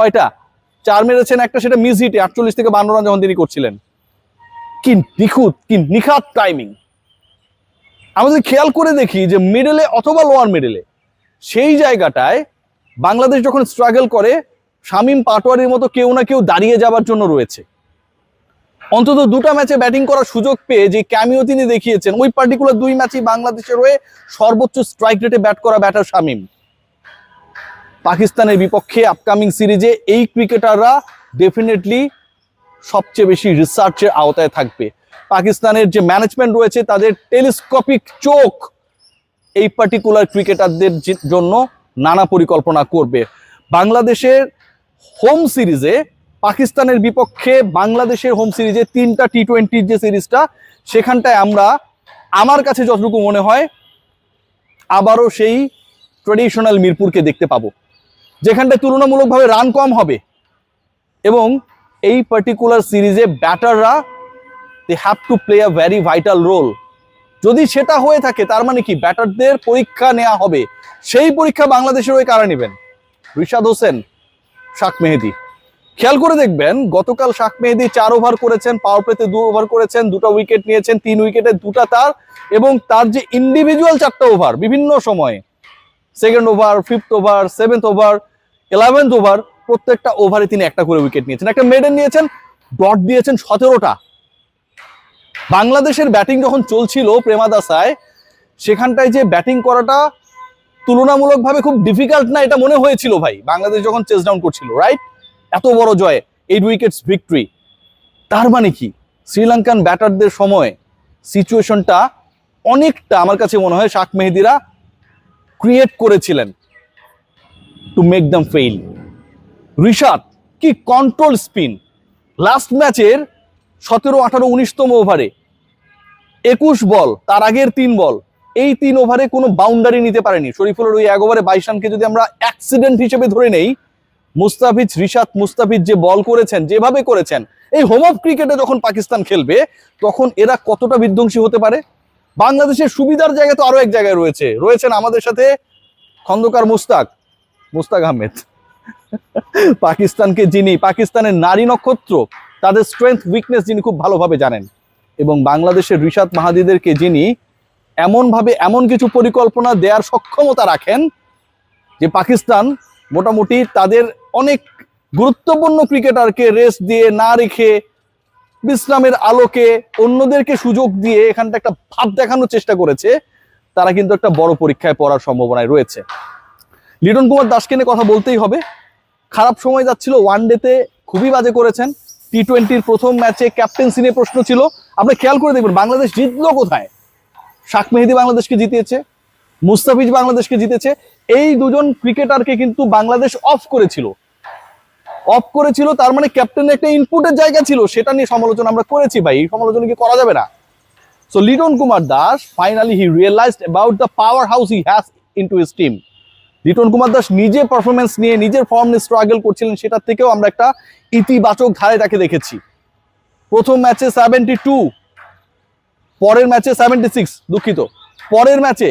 6টা, 4 মেরেছেন একটা, সেটা মিস হিটে 48 থেকে 52 রান যখন তিনি করছিলেন। কি নিখুঁত, কি নিখাত টাইমিং। আমাদের খেয়াল করে দেখি যে মিডলে অথবা লোয়ার মিডলে সেই জায়গাটায় বাংলাদেশ যখন স্ট্রাগল করে, শামীম পাটোয়ারির মতো কেউ না কেউ দাঁড়িয়ে যাবার জন্য রয়েছে। অন্তত 2টা ম্যাচে ব্যাটিং করার সুযোগ পেয়ে যে ক্যামিও তিনি দেখিয়েছেন, ওই পার্টিকুলার 2 ম্যাচই বাংলাদেশের হয়ে সর্বোচ্চ স্ট্রাইক রেটে ব্যাট করা ব্যাটার শামীম। পাকিস্তানের বিপক্ষে আপকামিং সিরিজে এই ক্রিকেটাররা ডেফিনেটলি সবচেয়ে বেশি রিসার্চের আওতায় থাকবে। পাকিস্তানের যে ম্যানেজমেন্ট রয়েছে তাদের টেলিস্কোপিক চোখ এই পার্টিকুলার ক্রিকেটারদের জন্য নানা পরিকল্পনা করবে। বাংলাদেশের হোম সিরিজে পাকিস্তানের বিপক্ষে বাংলাদেশের হোম সিরিজে 3টা টি20 যে সিরিজটা, সেখানটায় আমরা, আমার কাছে যতটুকু মনে হয়, আবারও সেই ট্রেডিশনাল মিরপুরকে দেখতে পাবো, যেখানটায় তুলনামূলকভাবে রান কম হবে এবং এই পার্টিকুলার সিরিজে ব্যাটাররা they have to play a very vital role. যদি সেটা হয়ে থাকে তার মানে কি, ব্যাটারদের পরীক্ষা নেওয়া হবে। সেই পরীক্ষা বাংলাদেশের হয়ে কারা নেবেন? রিশাদ হোসেন, শাক মেহেদী। খেয়াল করে দেখবেন গতকাল শাক মেহেদী 4 ওভার করেছেন, পাওয়ার প্লেতে 2 ওভার করেছেন, 2টা উইকেট নিয়েছেন, 3 উইকেটে 2টা তার, এবং তার যে ইন্ডিভিজুয়াল 4টা ওভার বিভিন্ন সময়ে, 2nd over, 5th over, 7th over, 11th over, প্রত্যেকটা ওভারে তিনি একটা করে উইকেট নিয়েছেন, একটা মেডেন নিয়েছেন, ডট দিয়েছেন 17টা। বাংলাদেশের ব্যাটিং যখন চলছিল প্রেমাদাসায়, সেখানটায় যে ব্যাটিং করাটা তুলনামূলকভাবে খুব ডিফিকাল্ট না এটা মনে হয়েছিল ভাই, বাংলাদেশ যখন চেস ডাউন করছিল, রাইট? এত বড় জয়, 8 উইকেটস ভিক্টরি। তার মানে কি, শ্রীলঙ্কান ব্যাটারদের সময় সিচুয়েশনটা অনেকটা আমার কাছে মনে হয় শাক মেহেদীরা ক্রিয়েট করেছিলেন to make them fail. Rishad কি কন্ট্রোল স্পিন, লাস্ট ম্যাচের 17, 18, 19তম ওভারে 21 বল, তার আগের 3 বল, এই 3 ওভারে কোনো বাউন্ডারি নিতে পারেনি। শরীফুলের ওই 1 ওভারে 22 রানকে যদি আমরা অ্যাক্সিডেন্ট হিসেবে ধরে নেই, মুস্তাফিজ, রিশাদ মুস্তাফিজ যে বল করেছেন, যেভাবে করেছেন, এই হোম অফ ক্রিকেটে যখন পাকিস্তান খেলবে তখন এরা কতটা বিধ্বংসী হতে পারে। বাংলাদেশের সুবিধার জায়গা তো আরো এক জায়গায় রয়েছেন আমাদের সাথে খন্দকার মুস্তাক আহমেদ। পাকিস্তানকে যিনি, পাকিস্তানের নারী নক্ষত্র, তাদের স্ট্রেংথ উইকনেস যিনি খুব ভালোভাবে জানেন, এবং বাংলাদেশের রিশাদ মাহাদিদেরকে যিনি এমনভাবে এমন কিছু পরিকল্পনা দেওয়ার সক্ষমতা রাখেন যে পাকিস্তান মোটামুটি তাদের অনেক গুরুত্বপূর্ণ ক্রিকেটারকে রেস্ট দিয়ে না রেখে, বিশ্রামের আলোকে অন্যদেরকে সুযোগ দিয়ে এখানটা একটা ভাব দেখানোর চেষ্টা করেছে। তারা কিন্তু একটা বড় পরীক্ষায় পড়ার সম্ভাবনায় রয়েছে। লিটন কুমার দাসকে নিয়ে কথা বলতেই হবে। খারাপ সময় যাচ্ছিল, ওয়ানডেতে খুবই বাজে করেছেন, টি20-র প্রথম ম্যাচে ক্যাপ্টেন্সি নিয়ে প্রশ্ন ছিল। আপনি খেয়াল করে দেখবেন বাংলাদেশ জিতলো কোথায়। শাক মেহেদী বাংলাদেশকে জিতিয়েছে, মুস্তাফিজ বাংলাদেশকে জিতেছে। এই দুজন ক্রিকেটারকে কিন্তু বাংলাদেশ অফ করেছিল। তার মানে ক্যাপ্টেনের একটা ইনপুটের জায়গা ছিল, সেটা নিয়ে সমালোচনা আমরা করেছি ভাই, এই সমালোচনা কি করা যাবে না? So Liton Kumar Das finally he realised about the power house he has into his team. Liton Kumar Das নিজে পারফরমেন্স নিয়ে, নিজের ফর্ম নিয়ে স্ট্রাগল করছিলেন, সেটার থেকেও আমরা একটা ইতিবাচক ধারে তাকে দেখেছি। প্রথম ম্যাচে 72, পরের ম্যাচে 76, দুঃখিত, পরের ম্যাচে